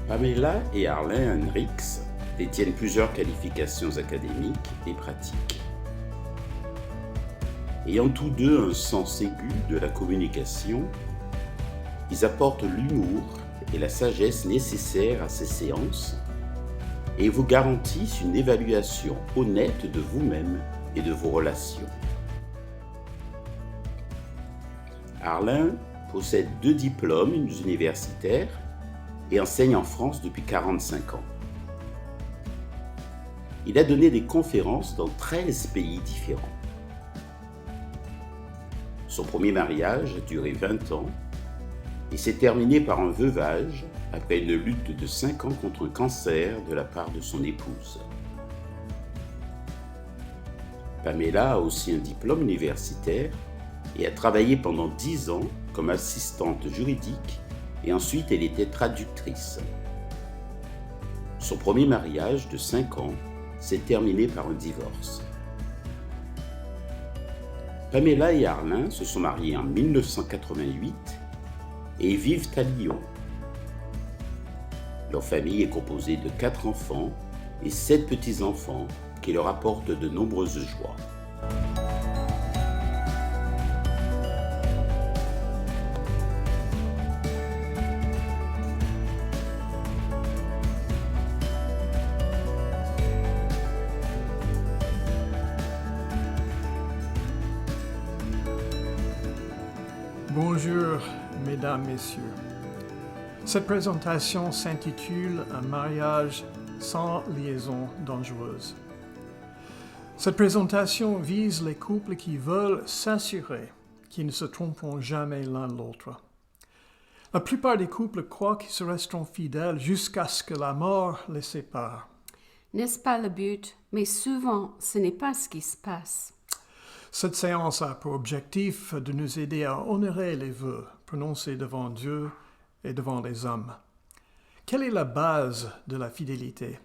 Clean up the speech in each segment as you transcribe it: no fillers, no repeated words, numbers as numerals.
Pamela et Arlen Henricks détiennent plusieurs qualifications académiques et pratiques. Ayant tous deux un sens aigu de la communication, ils apportent l'humour et la sagesse nécessaires à ces séances et vous garantissent une évaluation honnête de vous-même et de vos relations. Arlen possède 2 diplômes universitaires et enseigne en France depuis 45 ans. Il a donné des conférences dans 13 pays différents. Son premier mariage a duré 20 ans et s'est terminé par un veuvage après une lutte de 5 ans contre un cancer de la part de son épouse. Pamela a aussi un diplôme universitaire et a travaillé pendant 10 ans comme assistante juridique et ensuite elle était traductrice. Son premier mariage de 5 ans s'est terminé par un divorce. Pamela et Arlen se sont mariés en 1988 et vivent à Lyon. Leur famille est composée de 4 enfants et 7 petits-enfants qui leur apportent de nombreuses joies. Bonjour, mesdames, messieurs. Cette présentation s'intitule « Un mariage sans liaison dangereuse ». Cette présentation vise les couples qui veulent s'assurer qu'ils ne se tromperont jamais l'un l'autre. La plupart des couples croient qu'ils se resteront fidèles jusqu'à ce que la mort les sépare. N'est-ce pas le but? Mais souvent, ce n'est pas ce qui se passe. Cette séance a pour objectif de nous aider à honorer les vœux prononcés devant Dieu et devant les hommes. Quelle est la base de la fidélité?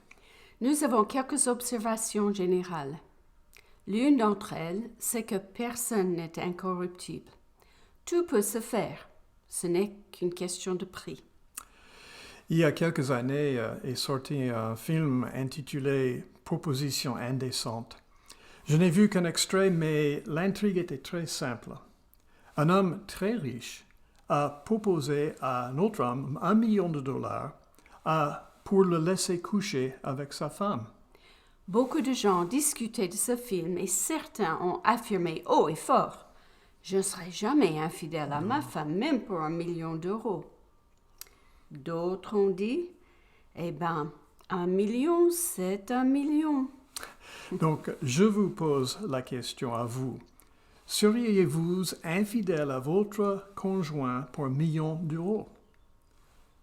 Nous avons quelques observations générales. L'une d'entre elles, c'est que personne n'est incorruptible. Tout peut se faire. Ce n'est qu'une question de prix. Il y a quelques années est sorti un film intitulé « Proposition indécente ». Je n'ai vu qu'un extrait, mais l'intrigue était très simple. Un homme très riche a proposé à un autre homme $1 million pour le laisser coucher avec sa femme. Beaucoup de gens discutaient de ce film et certains ont affirmé haut et fort « Je ne serai jamais infidèle à ma femme, même pour $1 million ». D'autres ont dit « Eh bien, 1 million, c'est 1 million ». Donc, je vous pose la question à vous. Seriez-vous infidèle à votre conjoint pour $1 million?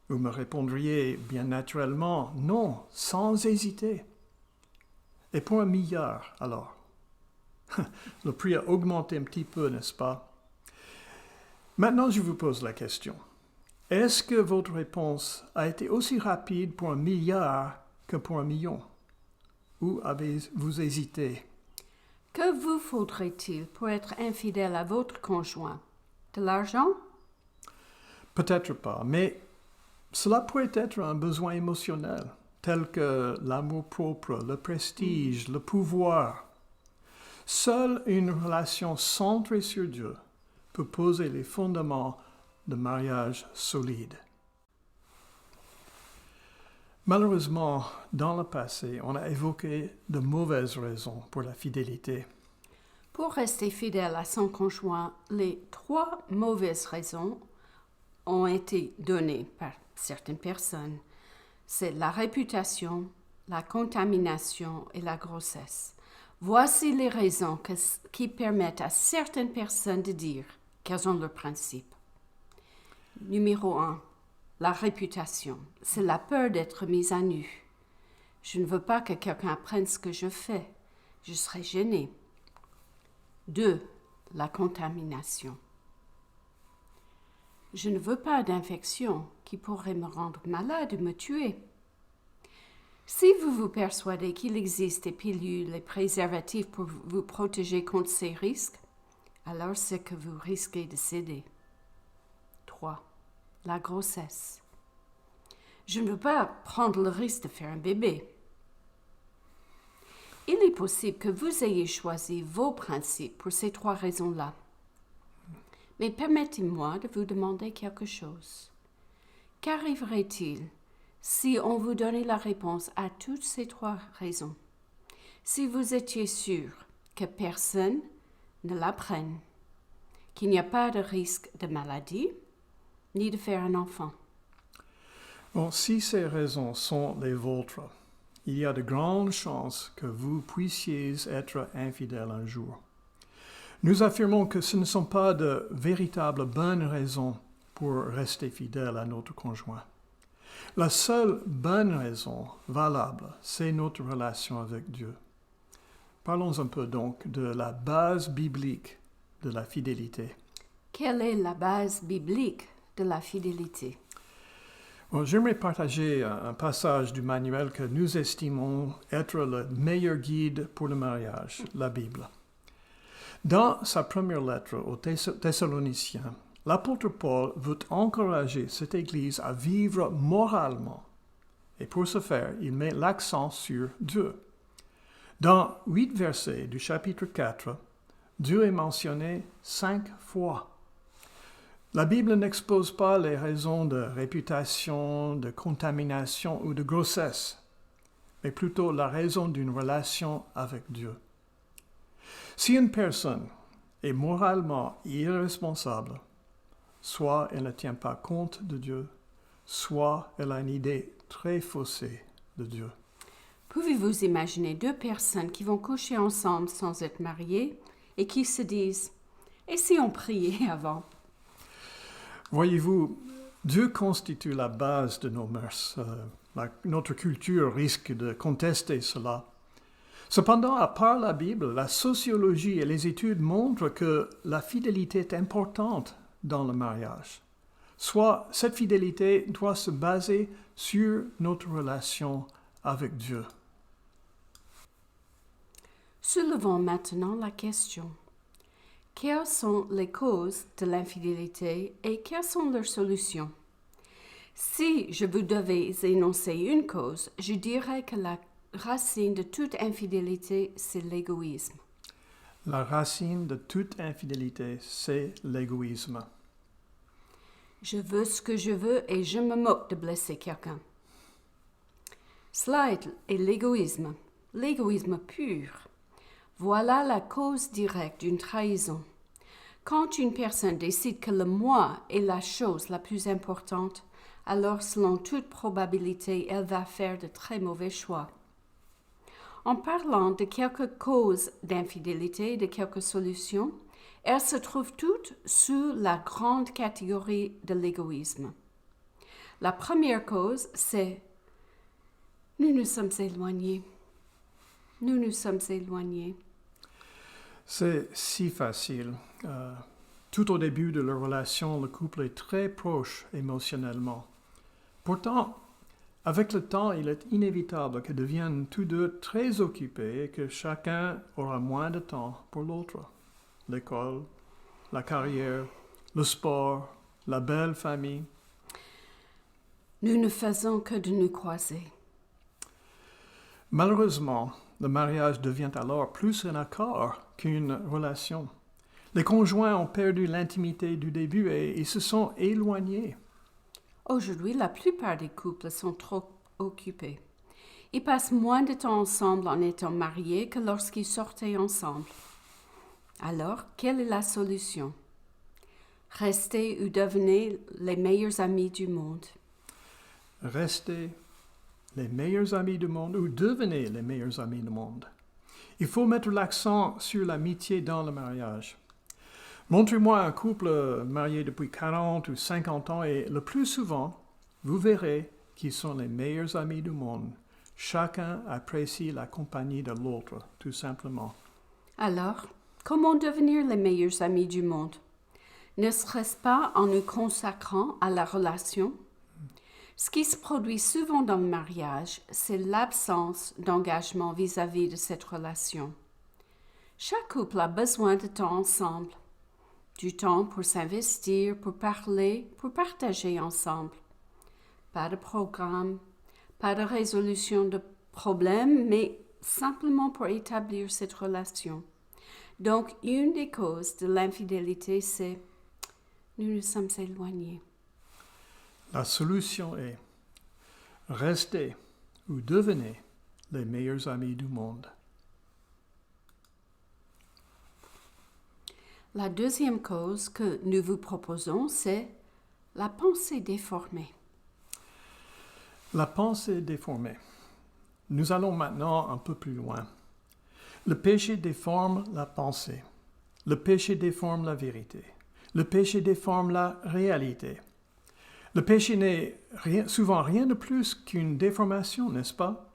Vous me répondriez bien naturellement non, sans hésiter. Et pour $1 milliard, alors? Le prix a augmenté un petit peu, n'est-ce pas? Maintenant, je vous pose la question. Est-ce que votre réponse a été aussi rapide pour $1 milliard que pour $1 million? Ou avez-vous hésité? Que vous faudrait-il pour être infidèle à votre conjoint? De l'argent? Peut-être pas, mais cela pourrait être un besoin émotionnel, tel que l'amour-propre, le prestige, le pouvoir. Seule une relation centrée sur Dieu peut poser les fondements de mariage solide. Malheureusement, dans le passé, on a évoqué de mauvaises raisons pour la fidélité. Pour rester fidèle à son conjoint, les 3 mauvaises raisons ont été données par certaines personnes. C'est la réputation, la contamination et la grossesse. Voici les raisons qui permettent à certaines personnes de dire qu'elles ont leurs principes. Numéro 1. La réputation, c'est la peur d'être mise à nu. Je ne veux pas que quelqu'un apprenne ce que je fais. Je serai gênée. 2. La contamination. Je ne veux pas d'infection qui pourrait me rendre malade ou me tuer. Si vous vous persuadez qu'il existe des pilules et préservatifs pour vous protéger contre ces risques, alors c'est que vous risquez de céder. 3. La grossesse. Je ne veux pas prendre le risque de faire un bébé. Il est possible que vous ayez choisi vos principes pour ces 3 raisons-là. Mais permettez-moi de vous demander quelque chose. Qu'arriverait-il si on vous donnait la réponse à toutes ces 3 raisons? Si vous étiez sûr que personne ne l'apprenne, qu'il n'y a pas de risque de maladie, ni de faire un enfant. Bon, si ces raisons sont les vôtres, il y a de grandes chances que vous puissiez être infidèle un jour. Nous affirmons que ce ne sont pas de véritables bonnes raisons pour rester fidèle à notre conjoint. La seule bonne raison valable, c'est notre relation avec Dieu. Parlons un peu donc de la base biblique de la fidélité. Quelle est la base biblique de la fidélité? Bon, j'aimerais partager un passage du manuel que nous estimons être le meilleur guide pour le mariage, la Bible. Dans sa première lettre aux Thessaloniciens, l'apôtre Paul veut encourager cette Église à vivre moralement. Et pour ce faire, il met l'accent sur Dieu. Dans 8 versets du chapitre 4, Dieu est mentionné 5 fois. La Bible n'expose pas les raisons de réputation, de contamination ou de grossesse, mais plutôt la raison d'une relation avec Dieu. Si une personne est moralement irresponsable, soit elle ne tient pas compte de Dieu, soit elle a une idée très faussée de Dieu. Pouvez-vous imaginer 2 personnes qui vont coucher ensemble sans être mariées et qui se disent « Et si on priait avant ?» Voyez-vous, Dieu constitue la base de nos mœurs. Notre culture risque de contester cela. Cependant, à part la Bible, la sociologie et les études montrent que la fidélité est importante dans le mariage. Soit cette fidélité doit se baser sur notre relation avec Dieu. Soulevons maintenant la question. Quelles sont les causes de l'infidélité et quelles sont leurs solutions? Si je vous devais énoncer une cause, je dirais que la racine de toute infidélité, c'est l'égoïsme. La racine de toute infidélité, c'est l'égoïsme. Je veux ce que je veux et je me moque de blesser quelqu'un. Cela est l'égoïsme pur. Voilà la cause directe d'une trahison. Quand une personne décide que le moi est la chose la plus importante, alors selon toute probabilité, elle va faire de très mauvais choix. En parlant de quelques causes d'infidélité, de quelques solutions, elles se trouvent toutes sous la grande catégorie de l'égoïsme. La première cause, c'est « nous nous sommes éloignés ». Nous nous sommes éloignés. C'est si facile. Tout au début de leur relation, le couple est très proche émotionnellement. Pourtant, avec le temps, il est inévitable qu'ils deviennent tous deux très occupés et que chacun aura moins de temps pour l'autre. L'école, la carrière, le sport, la belle famille. Nous ne faisons que de nous croiser. Malheureusement, le mariage devient alors plus un accord qu'une relation. Les conjoints ont perdu l'intimité du début et ils se sont éloignés. Aujourd'hui, la plupart des couples sont trop occupés. Ils passent moins de temps ensemble en étant mariés que lorsqu'ils sortaient ensemble. Alors, quelle est la solution? Restez ou devenez les meilleurs amis du monde. Restez les meilleurs amis du monde ou devenez les meilleurs amis du monde. Il faut mettre l'accent sur l'amitié dans le mariage. Montrez-moi un couple marié depuis 40 ou 50 ans et le plus souvent, vous verrez qu'ils sont les meilleurs amis du monde. Chacun apprécie la compagnie de l'autre, tout simplement. Alors, comment devenir les meilleurs amis du monde? Ne serait-ce pas en nous consacrant à la relation? Ce qui se produit souvent dans le mariage, c'est l'absence d'engagement vis-à-vis de cette relation. Chaque couple a besoin de temps ensemble, du temps pour s'investir, pour parler, pour partager ensemble. pas de programme, pas de résolution de problème, mais simplement pour établir cette relation. Donc, une des causes de l'infidélité, c'est nous nous sommes éloignés. La solution est restez ou devenez les meilleurs amis du monde. La deuxième cause que nous vous proposons, c'est la pensée déformée. La pensée déformée. Nous allons maintenant un peu plus loin. Le péché déforme la pensée. Le péché déforme la vérité. Le péché déforme la réalité. Le péché n'est souvent rien de plus qu'une déformation, n'est-ce pas?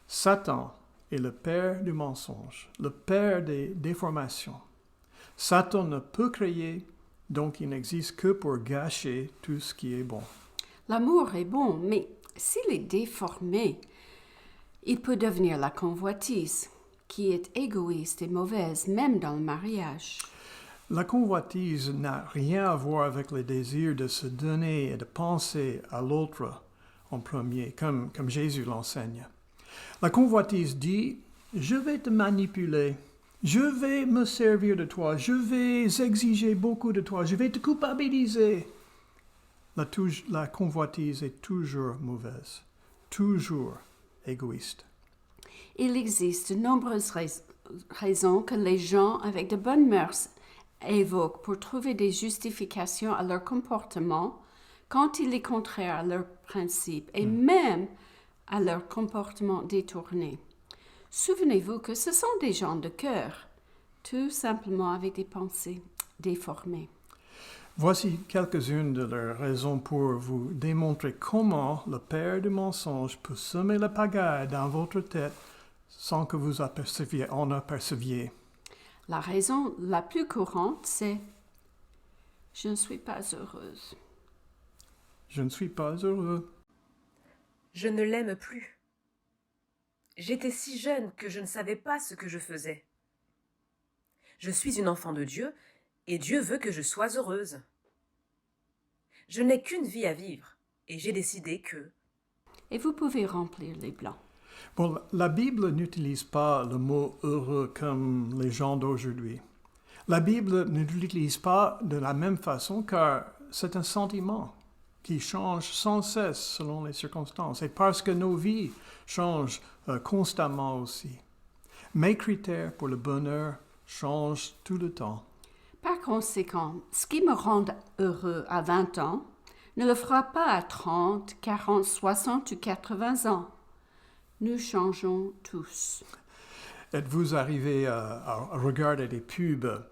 Satan est le père du mensonge, le père des déformations. Satan ne peut créer, donc il n'existe que pour gâcher tout ce qui est bon. L'amour est bon, mais s'il est déformé, il peut devenir la convoitise, qui est égoïste et mauvaise, même dans le mariage. La convoitise n'a rien à voir avec le désir de se donner et de penser à l'autre en premier, comme Jésus l'enseigne. La convoitise dit « Je vais te manipuler, je vais me servir de toi, je vais exiger beaucoup de toi, je vais te culpabiliser. » La convoitise est toujours mauvaise, toujours égoïste. Il existe de nombreuses raisons que les gens avec de bonnes mœurs évoquent pour trouver des justifications à leur comportement quand il est contraire à leurs principes et même à leur comportement détourné. Souvenez-vous que ce sont des gens de cœur, tout simplement avec des pensées déformées. Voici quelques-unes de leurs raisons pour vous démontrer comment le père du mensonge peut semer la pagaille dans votre tête sans que vous en aperceviez. La raison la plus courante, c'est « Je ne suis pas heureuse. Je ne suis pas heureux. Je ne l'aime plus. J'étais si jeune que je ne savais pas ce que je faisais. Je suis une enfant de Dieu et Dieu veut que je sois heureuse. Je n'ai qu'une vie à vivre et j'ai décidé que... » Et vous pouvez remplir les blancs. Bon, la Bible n'utilise pas le mot heureux comme les gens d'aujourd'hui. La Bible ne l'utilise pas de la même façon car c'est un sentiment qui change sans cesse selon les circonstances et parce que nos vies changent constamment aussi. Mes critères pour le bonheur changent tout le temps. Par conséquent, ce qui me rend heureux à 20 ans ne le fera pas à 30, 40, 60 ou 80 ans. Nous changeons tous. Êtes-vous arrivé à regarder des pubs?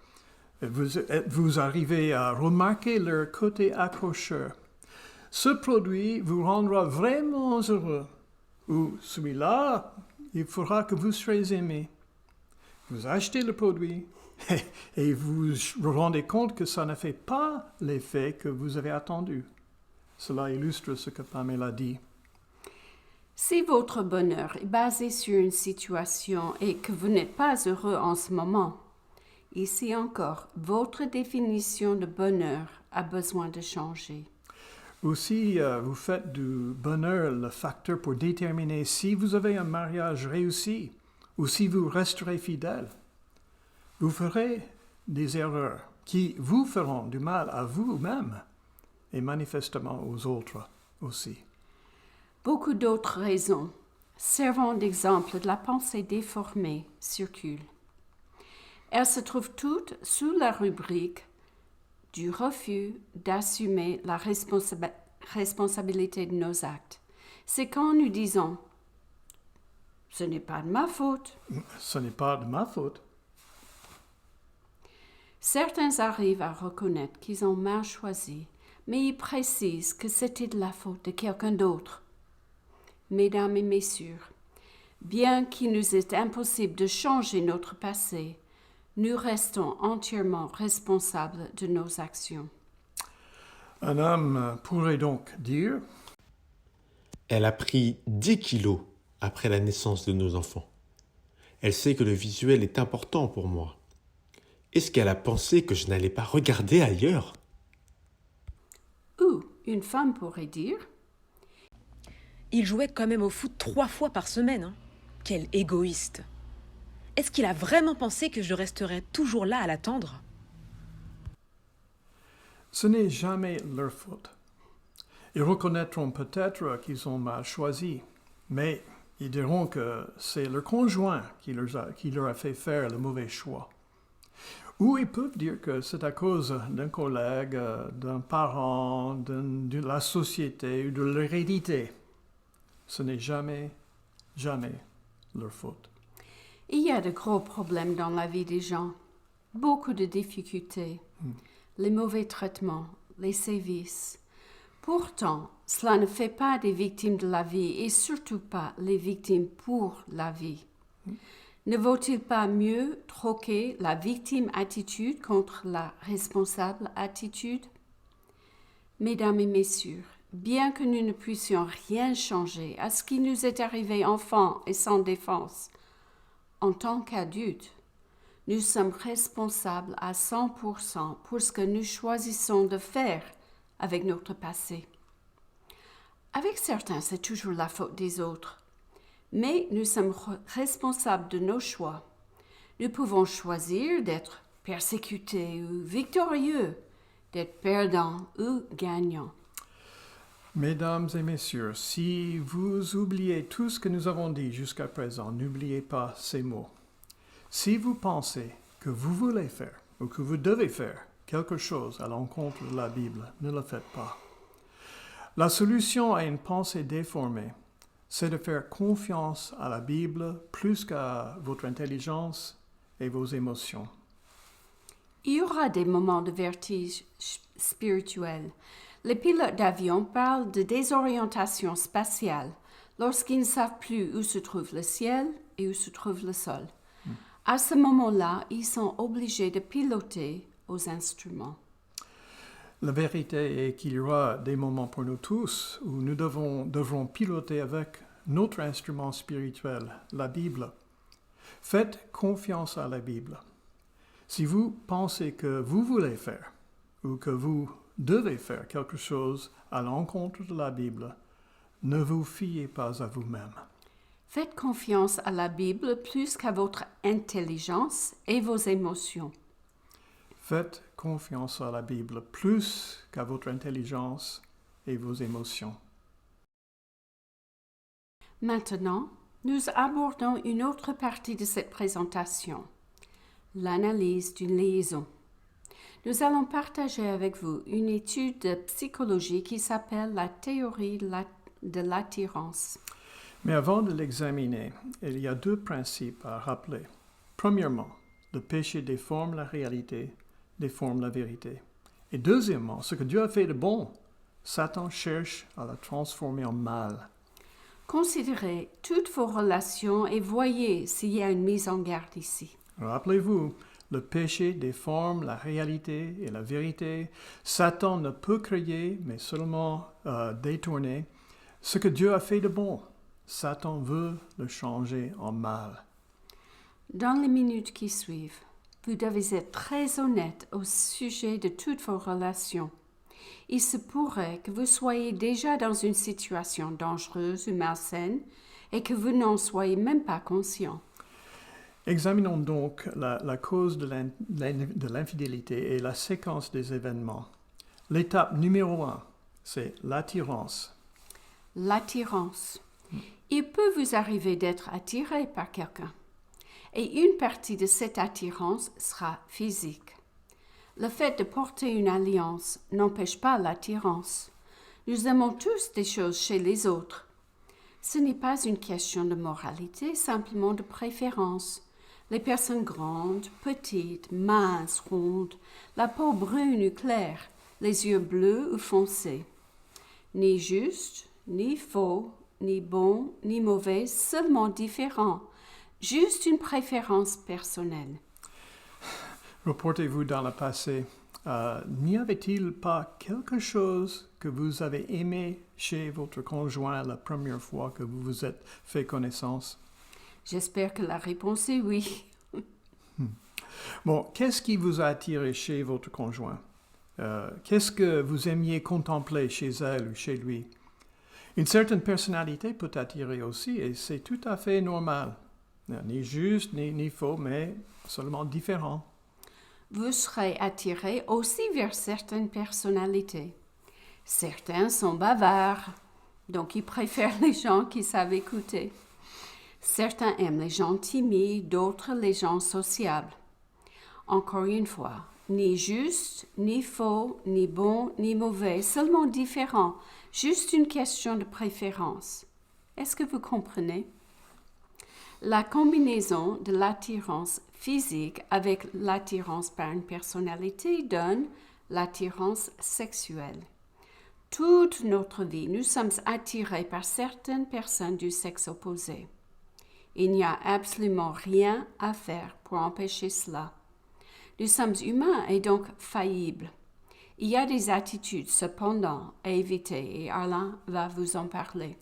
Êtes-vous arrivé à remarquer leur côté accrocheur? Ce produit vous rendra vraiment heureux. Ou celui-là, il fera que vous serez aimé. Vous achetez le produit et vous vous rendez compte que ça ne fait pas l'effet que vous avez attendu. Cela illustre ce que Pamela dit. Si votre bonheur est basé sur une situation et que vous n'êtes pas heureux en ce moment, ici encore, votre définition de bonheur a besoin de changer. Ou si vous faites du bonheur le facteur pour déterminer si vous avez un mariage réussi ou si vous resterez fidèle, vous ferez des erreurs qui vous feront du mal à vous-même et manifestement aux autres aussi. Beaucoup d'autres raisons, servant d'exemple de la pensée déformée, circulent. Elles se trouvent toutes sous la rubrique du refus d'assumer la responsabilité de nos actes. C'est quand nous disons « ce n'est pas de ma faute ». Ce n'est pas de ma faute. Certains arrivent à reconnaître qu'ils ont mal choisi, mais ils précisent que c'était de la faute de quelqu'un d'autre. Mesdames et messieurs, bien qu'il nous est impossible de changer notre passé, nous restons entièrement responsables de nos actions. Un homme pourrait donc dire « Elle a pris 10 kilos après la naissance de nos enfants. Elle sait que le visuel est important pour moi. Est-ce qu'elle a pensé que je n'allais pas regarder ailleurs ?» Ou une femme pourrait dire Il jouait quand même au foot 3 fois par semaine. Hein. Quel égoïste. Est-ce qu'il a vraiment pensé que je resterais toujours là à l'attendre? Ce n'est jamais leur faute. Ils reconnaîtront peut-être qu'ils ont mal choisi, mais ils diront que c'est leur conjoint qui leur a fait faire le mauvais choix. Ou ils peuvent dire que c'est à cause d'un collègue, d'un parent, de la société ou de l'hérédité. Ce n'est jamais leur faute. Il y a de gros problèmes dans la vie des gens, beaucoup de difficultés, les mauvais traitements, les sévices. Pourtant, cela ne fait pas des victimes de la vie et surtout pas les victimes pour la vie. Ne vaut-il pas mieux troquer la victime attitude contre la responsable attitude? Mesdames et messieurs, bien que nous ne puissions rien changer à ce qui nous est arrivé enfants et sans défense, en tant qu'adultes, nous sommes responsables à 100% pour ce que nous choisissons de faire avec notre passé. Avec certains, c'est toujours la faute des autres, mais nous sommes responsables de nos choix. Nous pouvons choisir d'être persécutés ou victorieux, d'être perdants ou gagnants. Mesdames et messieurs, si vous oubliez tout ce que nous avons dit jusqu'à présent, n'oubliez pas ces mots. Si vous pensez que vous voulez faire ou que vous devez faire quelque chose à l'encontre de la Bible, ne le faites pas. La solution à une pensée déformée, c'est de faire confiance à la Bible plus qu'à votre intelligence et vos émotions. Il y aura des moments de vertige spirituel. Les pilotes d'avion parlent de désorientation spatiale lorsqu'ils ne savent plus où se trouve le ciel et où se trouve le sol. À ce moment-là, ils sont obligés de piloter aux instruments. La vérité est qu'il y aura des moments pour nous tous où nous devrons piloter avec notre instrument spirituel, la Bible. Faites confiance à la Bible. Si vous pensez que vous voulez faire ou que vous devez faire quelque chose à l'encontre de la Bible, ne vous fiez pas à vous-même. Faites confiance à la Bible plus qu'à votre intelligence et vos émotions. Faites confiance à la Bible plus qu'à votre intelligence et vos émotions. Maintenant, nous abordons une autre partie de cette présentation, l'analyse d'une liaison. Nous allons partager avec vous une étude de psychologie qui s'appelle la théorie de l'attirance. Mais avant de l'examiner, il y a 2 principes à rappeler. Premièrement, le péché déforme la réalité, déforme la vérité. Et deuxièmement, ce que Dieu a fait de bon, Satan cherche à la transformer en mal. Considérez toutes vos relations et voyez s'il y a une mise en garde ici. Rappelez-vous, le péché déforme la réalité et la vérité. Satan ne peut créer, mais seulement détourner. Ce que Dieu a fait de bon, Satan veut le changer en mal. Dans les minutes qui suivent, vous devez être très honnête au sujet de toutes vos relations. Il se pourrait que vous soyez déjà dans une situation dangereuse ou malsaine et que vous n'en soyez même pas conscient. Examinons donc la cause de l'infidélité et la séquence des événements. L'étape numéro 1, c'est l'attirance. L'attirance. Il peut vous arriver d'être attiré par quelqu'un. Et une partie de cette attirance sera physique. Le fait de porter une alliance n'empêche pas l'attirance. Nous aimons tous des choses chez les autres. Ce n'est pas une question de moralité, simplement de préférence. Les personnes grandes, petites, minces, rondes, la peau brune ou claire, les yeux bleus ou foncés. Ni juste, ni faux, ni bon, ni mauvais, seulement différents. Juste une préférence personnelle. Reportez-vous dans le passé. N'y avait-il pas quelque chose que vous avez aimé chez votre conjoint la première fois que vous vous êtes fait connaissance? J'espère que la réponse est oui. Bon, qu'est-ce qui vous a attiré chez votre conjoint? Qu'est-ce que vous aimiez contempler chez elle ou chez lui? Une certaine personnalité peut attirer aussi, et c'est tout à fait normal. Ni juste, ni faux, mais seulement différent. Vous serez attiré aussi vers certaines personnalités. Certains sont bavards, donc ils préfèrent les gens qui savent écouter. Certains aiment les gens timides, d'autres les gens sociables. Encore une fois, ni juste, ni faux, ni bon, ni mauvais, seulement différent, juste une question de préférence. Est-ce que vous comprenez? La combinaison de l'attirance physique avec l'attirance par une personnalité donne l'attirance sexuelle. Toute notre vie, nous sommes attirés par certaines personnes du sexe opposé. Il n'y a absolument rien à faire pour empêcher cela. Nous sommes humains et donc faillibles. Il y a des attitudes cependant à éviter et Alain va vous en parler.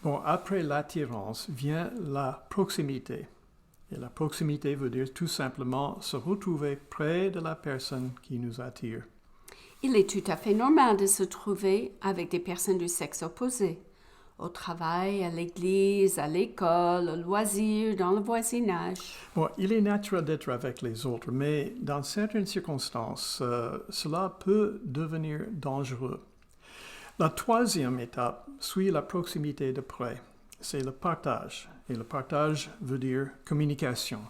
Bon, après l'attirance vient la proximité. Et la proximité veut dire tout simplement se retrouver près de la personne qui nous attire. Il est tout à fait normal de se trouver avec des personnes du sexe opposé, au travail, à l'église, à l'école, au loisir, dans le voisinage. Bon, il est naturel d'être avec les autres, mais dans certaines circonstances, cela peut devenir dangereux. La troisième étape suit la proximité de près. C'est le partage. Et le partage veut dire communication.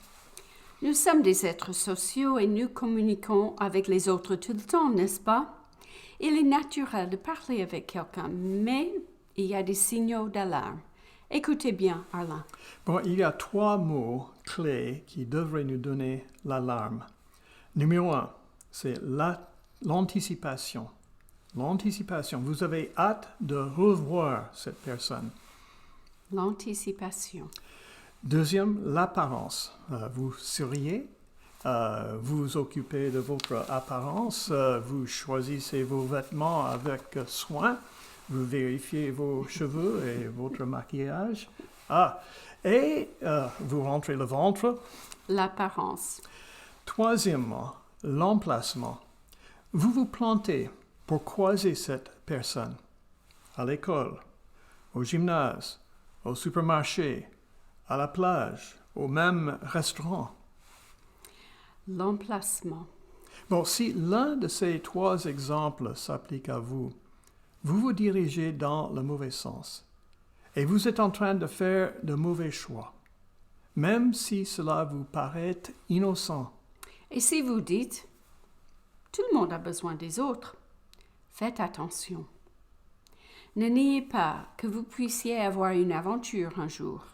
Nous sommes des êtres sociaux et nous communiquons avec les autres tout le temps, n'est-ce pas? Il est naturel de parler avec quelqu'un, mais il y a des signaux d'alarme. Écoutez bien, Alain. Bon, il y a 3 mots clés qui devraient nous donner l'alarme. Numéro 1, c'est l'anticipation. L'anticipation. Vous avez hâte de revoir cette personne. L'anticipation. Deuxième, l'apparence. Vous souriez, vous vous occupez de votre apparence, vous choisissez vos vêtements avec soin, vous vérifiez vos cheveux et votre maquillage. Et vous rentrez le ventre. L'apparence. Troisièmement, l'emplacement. Vous vous plantez pour croiser cette personne à l'école, au gymnase, au supermarché, à la plage, au même restaurant. L'emplacement. Bon, si l'un de ces 3 exemples s'applique à vous, vous vous dirigez dans le mauvais sens et vous êtes en train de faire de mauvais choix, même si cela vous paraît innocent. Et si vous dites, tout le monde a besoin des autres, faites attention. Ne niez pas que vous puissiez avoir une aventure un jour,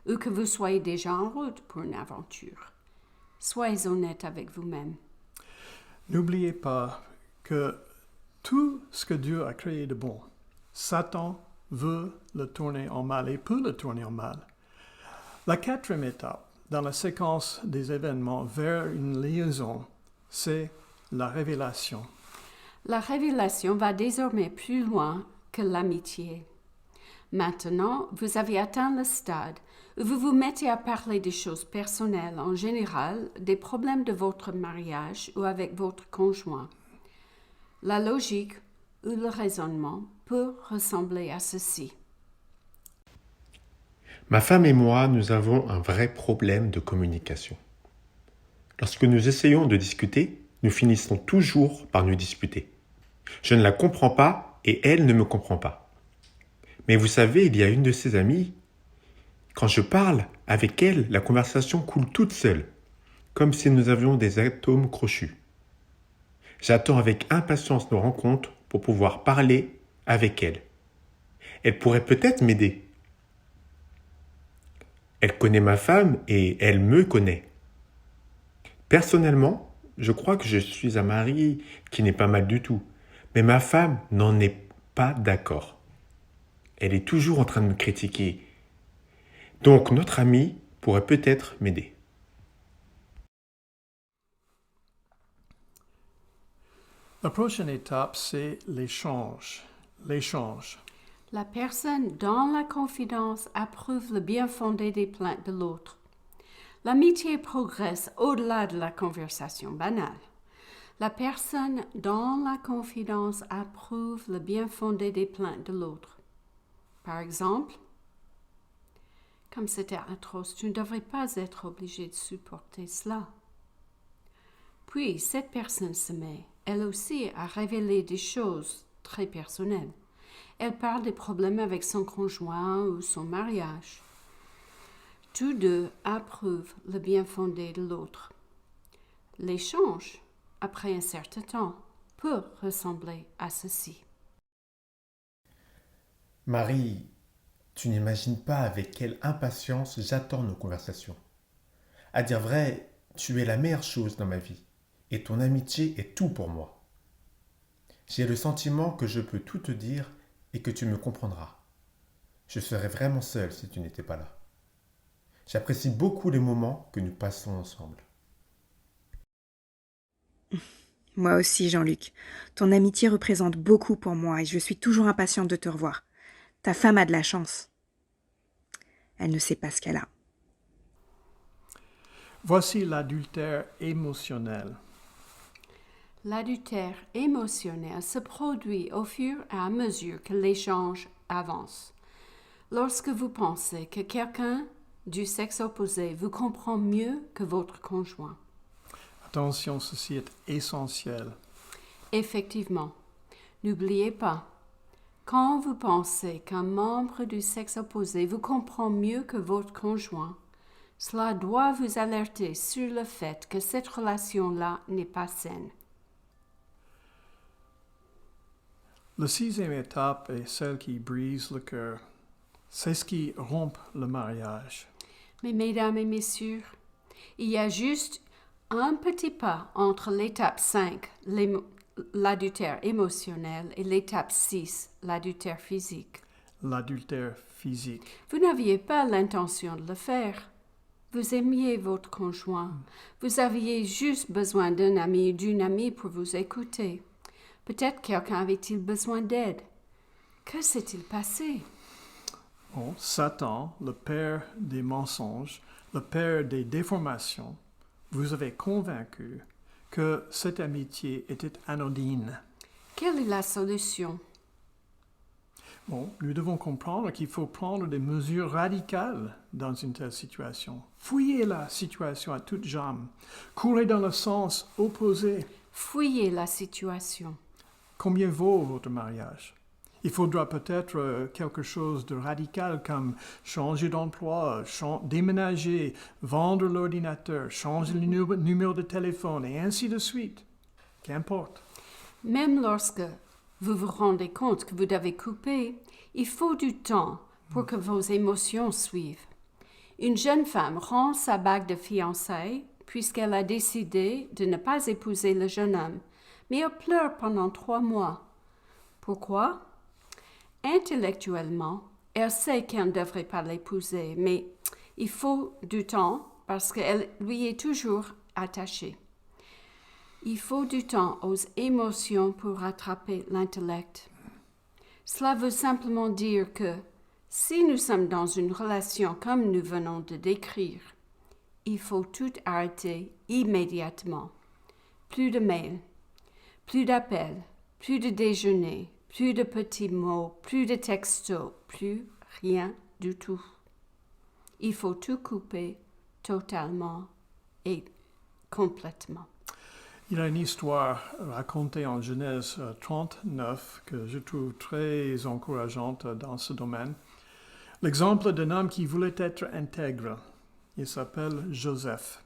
ou que vous soyez déjà en route pour une aventure. Soyez honnête avec vous-même. N'oubliez pas que tout ce que Dieu a créé de bon, Satan veut le tourner en mal et peut le tourner en mal. La 4e étape dans la séquence des événements vers une liaison, c'est la révélation. La révélation va désormais plus loin que l'amitié. Maintenant, vous avez atteint le stade où vous vous mettez à parler des choses personnelles en général, des problèmes de votre mariage ou avec votre conjoint. La logique ou le raisonnement peut ressembler à ceci. Ma femme et moi, nous avons un vrai problème de communication. Lorsque nous essayons de discuter, nous finissons toujours par nous disputer. Je ne la comprends pas et elle ne me comprend pas. Mais vous savez, il y a une de ses amies. Quand je parle avec elle, la conversation coule toute seule, comme si nous avions des atomes crochus. J'attends avec impatience nos rencontres pour pouvoir parler avec elle. Elle pourrait peut-être m'aider. Elle connaît ma femme et elle me connaît. Personnellement, je crois que je suis un mari qui n'est pas mal du tout, mais ma femme n'en est pas d'accord. Elle est toujours en train de me critiquer. Donc notre amie pourrait peut-être m'aider. La prochaine étape, c'est l'échange. L'échange. La personne dans la confidence approuve le bien fondé des plaintes de l'autre. L'amitié progresse au-delà de la conversation banale. La personne dans la confidence approuve le bien fondé des plaintes de l'autre. Par exemple, comme c'était atroce, tu ne devrais pas être obligé de supporter cela. Puis, cette personne se met, elle aussi, à révéler des choses très personnelles. Elle parle des problèmes avec son conjoint ou son mariage. Tous deux approuvent le bien fondé de l'autre. L'échange, après un certain temps, peut ressembler à ceci. Marie, tu n'imagines pas avec quelle impatience j'attends nos conversations. À dire vrai, tu es la meilleure chose dans ma vie, et ton amitié est tout pour moi. J'ai le sentiment que je peux tout te dire et que tu me comprendras. Je serais vraiment seul si tu n'étais pas là. J'apprécie beaucoup les moments que nous passons ensemble. Moi aussi, Jean-Luc. Ton amitié représente beaucoup pour moi et je suis toujours impatiente de te revoir. Ta femme a de la chance. Elle ne sait pas ce qu'elle a. Voici l'adultère émotionnel. L'adultère émotionnel se produit au fur et à mesure que l'échange avance. Lorsque vous pensez que quelqu'un du sexe opposé vous comprend mieux que votre conjoint. Attention, ceci est essentiel. Effectivement, n'oubliez pas, quand vous pensez qu'un membre du sexe opposé vous comprend mieux que votre conjoint, cela doit vous alerter sur le fait que cette relation-là n'est pas saine. La sixième étape est celle qui brise le cœur. C'est ce qui rompt le mariage. Mais mesdames et messieurs, il y a juste un petit pas entre l'étape 5, l'adultère émotionnel, et l'étape 6, l'adultère physique. L'adultère physique. Vous n'aviez pas l'intention de le faire. Vous aimiez votre conjoint. Vous aviez juste besoin d'un ami ou d'une amie pour vous écouter. Peut-être quelqu'un avait-il besoin d'aide. Que s'est-il passé? Bon, Satan, le père des mensonges, le père des déformations, vous avez convaincu que cette amitié était anodine. Quelle est la solution? Bon, nous devons comprendre qu'il faut prendre des mesures radicales dans une telle situation. Fouillez la situation à toutes jambes. Courez dans le sens opposé. Fouillez la situation. Combien vaut votre mariage? Il faudra peut-être quelque chose de radical comme changer d'emploi, déménager, vendre l'ordinateur, changer le numéro de téléphone et ainsi de suite. Qu'importe. Même lorsque vous vous rendez compte que vous devez couper, il faut du temps pour que vos émotions suivent. Une jeune femme rend sa bague de fiançailles puisqu'elle a décidé de ne pas épouser le jeune homme, mais elle pleure pendant 3 mois. Pourquoi? Intellectuellement, elle sait qu'elle ne devrait pas l'épouser, mais il faut du temps parce qu'elle lui est toujours attachée. Il faut du temps aux émotions pour rattraper l'intellect. Cela veut simplement dire que si nous sommes dans une relation comme nous venons de décrire, il faut tout arrêter immédiatement. Plus de mails, plus d'appels, plus de déjeuner, plus de petits mots, plus de textos, plus rien du tout. Il faut tout couper totalement et complètement. Il y a une histoire racontée en Genèse 39 que je trouve très encourageante dans ce domaine. L'exemple d'un homme qui voulait être intègre. Il s'appelle Joseph.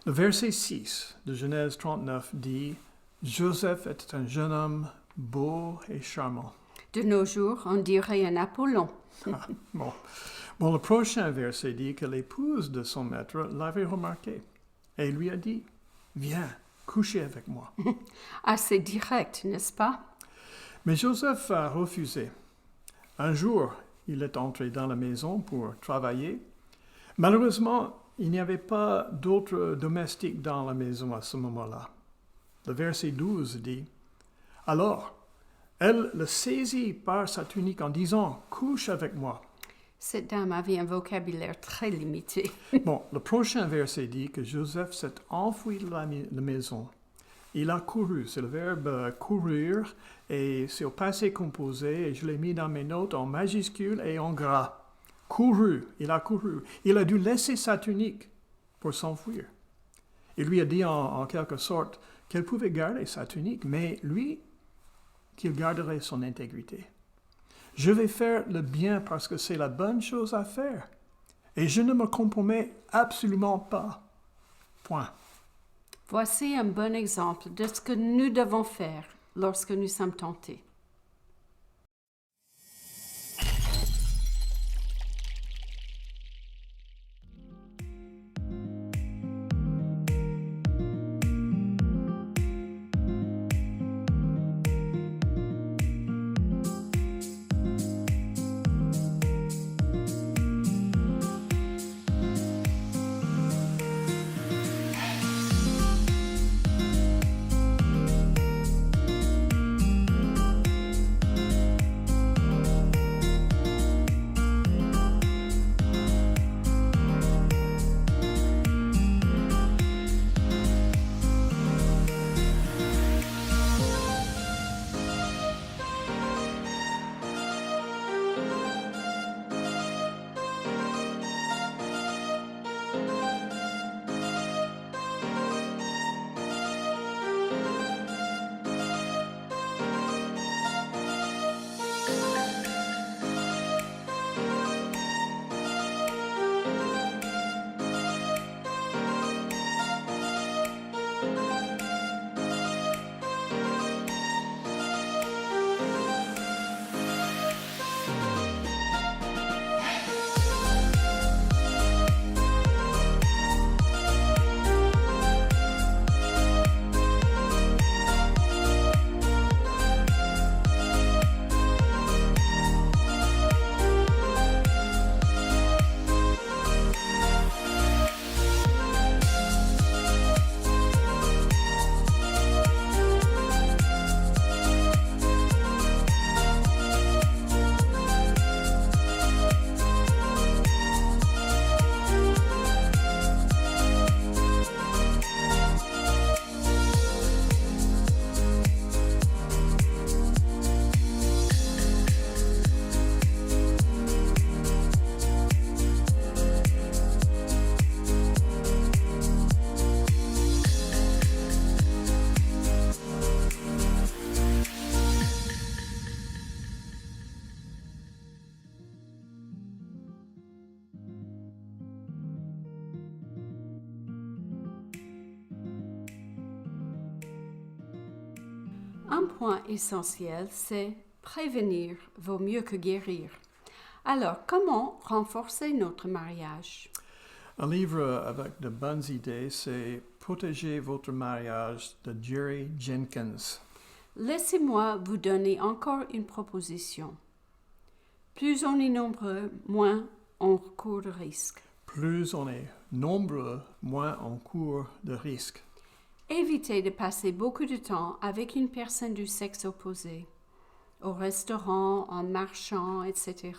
Le verset 6 de Genèse 39 dit « Joseph était un jeune homme beau et charmant. » De nos jours, on dirait un Apollon. Bon, le prochain verset dit que l'épouse de son maître l'avait remarqué et lui a dit « Viens, coucher avec moi. » Assez direct, n'est-ce pas? Mais Joseph a refusé. Un jour, il est entré dans la maison pour travailler. Malheureusement, il n'y avait pas d'autres domestiques dans la maison à ce moment-là. Le verset 12 dit « Alors, elle le saisit par sa tunique en disant « Couche avec moi. » Cette dame avait un vocabulaire très limité. Bon, le prochain verset dit que Joseph s'est enfui de la maison Il a couru, c'est le verbe courir, et c'est au passé composé, et je l'ai mis dans mes notes en majuscule et en gras. Couru, il a couru. Il a dû laisser sa tunique pour s'enfuir. Il lui a dit en quelque sorte qu'elle pouvait garder sa tunique, mais lui, qu'il garderait son intégrité. Je vais faire le bien parce que c'est la bonne chose à faire. Et je ne me compromets absolument pas. Point. Voici un bon exemple de ce que nous devons faire lorsque nous sommes tentés. Un point essentiel, c'est prévenir vaut mieux que guérir. Alors, comment renforcer notre mariage? Un livre avec de bonnes idées, c'est Protéger votre mariage de Jerry Jenkins. Laissez-moi vous donner encore une proposition. Plus on est nombreux, moins on court de risques. Plus on est nombreux, moins on court de risques. Évitez de passer beaucoup de temps avec une personne du sexe opposé, au restaurant, en marchant, etc.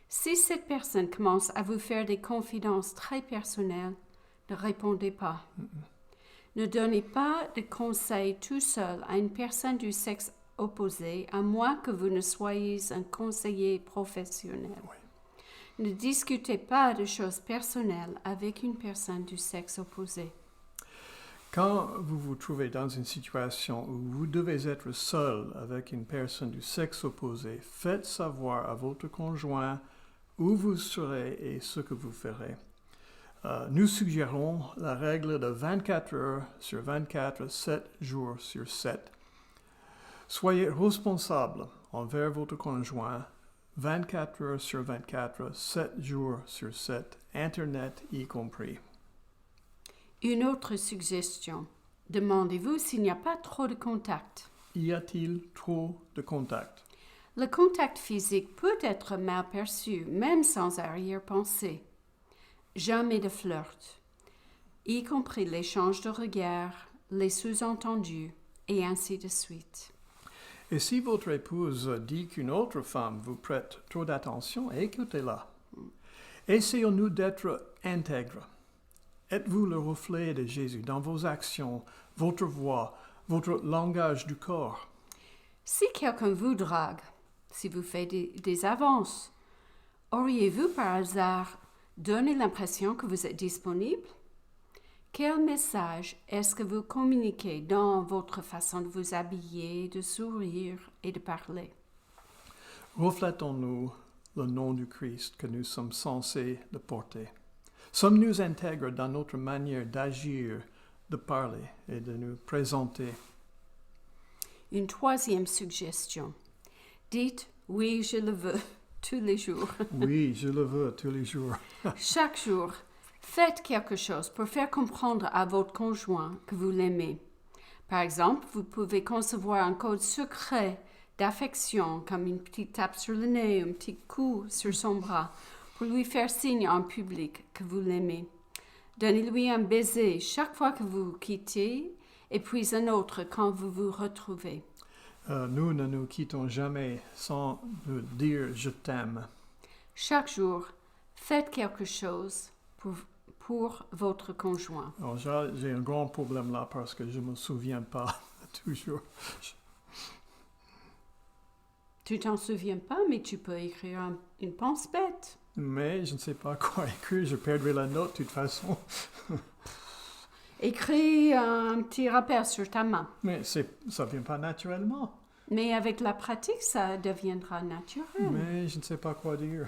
Si cette personne commence à vous faire des confidences très personnelles, ne répondez pas. Ne donnez pas de conseils tout seul à une personne du sexe opposé, à moins que vous ne soyez un conseiller professionnel. Oui. Ne discutez pas de choses personnelles avec une personne du sexe opposé. Quand vous vous trouvez dans une situation où vous devez être seul avec une personne du sexe opposé, faites savoir à votre conjoint où vous serez et ce que vous ferez. Nous suggérons la règle de 24 heures sur 24, 7 jours sur 7. Soyez responsable envers votre conjoint 24 heures sur 24, 7 jours sur 7, Internet y compris. Une autre suggestion. Demandez-vous s'il n'y a pas trop de contact. Y a-t-il trop de contact? Le contact physique peut être mal perçu, même sans arrière-pensée. Jamais de flirt, y compris l'échange de regards, les sous-entendus, et ainsi de suite. Et si votre épouse dit qu'une autre femme vous prête trop d'attention, écoutez-la. Essayons-nous d'être intègres. Êtes-vous le reflet de Jésus dans vos actions, votre voix, votre langage du corps? Si quelqu'un vous drague, si vous faites des avances, auriez-vous par hasard donné l'impression que vous êtes disponible? Quel message est-ce que vous communiquez dans votre façon de vous habiller, de sourire et de parler? Reflétons-nous le nom du Christ que nous sommes censés le porter? Sommes-nous intègres dans notre manière d'agir, de parler et de nous présenter? Une troisième suggestion. Dites « oui, je le veux » tous les jours. Oui, je le veux tous les jours. Chaque jour, faites quelque chose pour faire comprendre à votre conjoint que vous l'aimez. Par exemple, vous pouvez concevoir un code secret d'affection, comme une petite tape sur le nez, un petit coup sur son bras, pour lui faire signe en public que vous l'aimez. Donnez-lui un baiser chaque fois que vous quittez, et puis un autre quand vous vous retrouvez. Nous ne nous quittons jamais sans nous dire « je t'aime ». Chaque jour, faites quelque chose pour votre conjoint. Alors, j'ai un grand problème là parce que je ne me souviens pas toujours. Tu t'en souviens pas, mais tu peux écrire une pense bête. Mais je ne sais pas quoi écrire, je perdrai la note de toute façon. Écris un petit rappel sur ta main. Mais ça ne vient pas naturellement. Mais avec la pratique, ça deviendra naturel. Mais je ne sais pas quoi dire.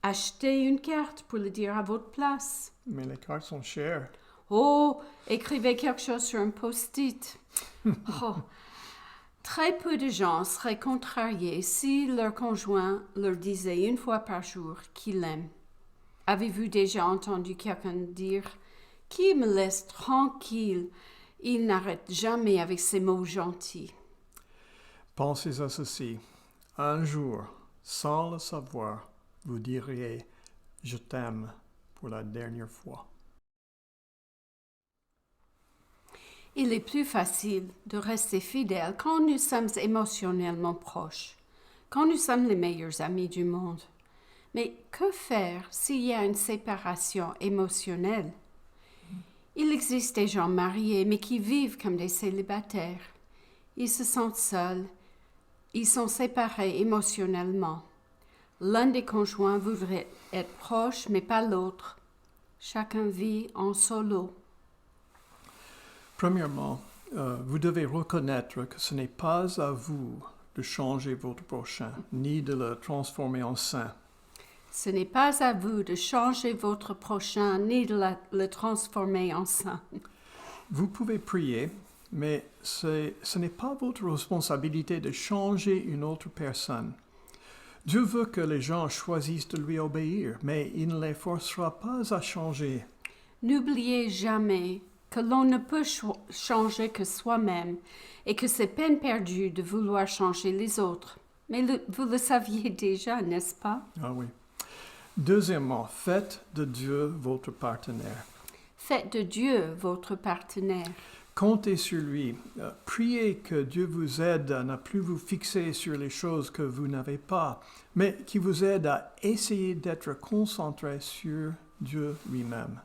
Achetez une carte pour le dire à votre place. Mais les cartes sont chères. Oh, écrivez quelque chose sur un post-it. Oh. Très peu de gens seraient contrariés si leur conjoint leur disait une fois par jour qu'il l'aime. Avez-vous déjà entendu quelqu'un dire « Qui me laisse tranquille, il n'arrête jamais avec ses mots gentils ». Pensez à ceci. Un jour, sans le savoir, vous diriez « Je t'aime » pour la dernière fois. Il est plus facile de rester fidèle quand nous sommes émotionnellement proches, quand nous sommes les meilleurs amis du monde. Mais que faire s'il y a une séparation émotionnelle? Il existe des gens mariés mais qui vivent comme des célibataires. Ils se sentent seuls, ils sont séparés émotionnellement. L'un des conjoints voudrait être proche mais pas l'autre. Chacun vit en solo. Premièrement, vous devez reconnaître que ce n'est pas à vous de changer votre prochain, ni de le transformer en saint. Ce n'est pas à vous de changer votre prochain, ni de le transformer en saint. Vous pouvez prier, mais ce n'est pas votre responsabilité de changer une autre personne. Dieu veut que les gens choisissent de lui obéir, mais il ne les forcera pas à changer. N'oubliez jamais que l'on ne peut changer que soi-même et que c'est peine perdue de vouloir changer les autres. Mais vous le saviez déjà, n'est-ce pas? Ah oui. Deuxièmement, faites de Dieu votre partenaire. Faites de Dieu votre partenaire. Comptez sur lui. Priez que Dieu vous aide à ne plus vous fixer sur les choses que vous n'avez pas, mais qui vous aide à essayer d'être concentré sur Dieu lui-même.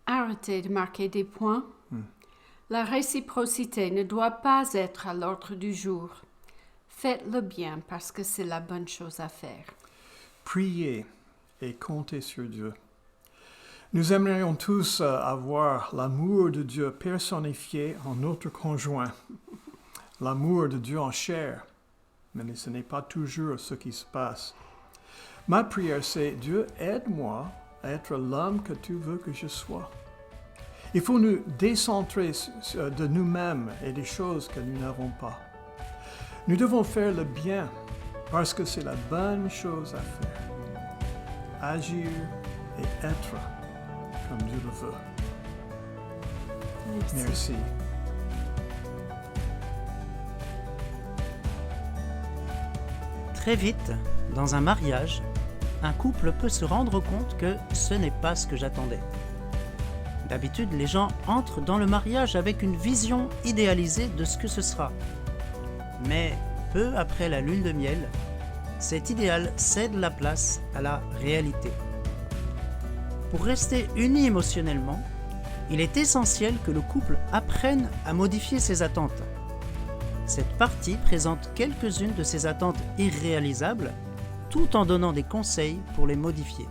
Arrêtez de marquer des points. La réciprocité ne doit pas être à l'ordre du jour. Faites-le bien parce que c'est la bonne chose à faire. Priez et comptez sur Dieu. Nous aimerions tous avoir l'amour de Dieu personnifié en notre conjoint, l'amour de Dieu en chair, mais ce n'est pas toujours ce qui se passe. Ma prière, c'est « Dieu, aide-moi à être l'homme que tu veux que je sois ». Il faut nous décentrer de nous-mêmes et des choses que nous n'avons pas. Nous devons faire le bien parce que c'est la bonne chose à faire. Agir et être comme Dieu le veut. Merci. Très vite, dans un mariage, un couple peut se rendre compte que ce n'est pas ce que j'attendais. D'habitude, les gens entrent dans le mariage avec une vision idéalisée de ce que ce sera. Mais peu après la lune de miel, cet idéal cède la place à la réalité. Pour rester unis émotionnellement, il est essentiel que le couple apprenne à modifier ses attentes. Cette partie présente quelques-unes de ces attentes irréalisables, tout en donnant des conseils pour les modifier.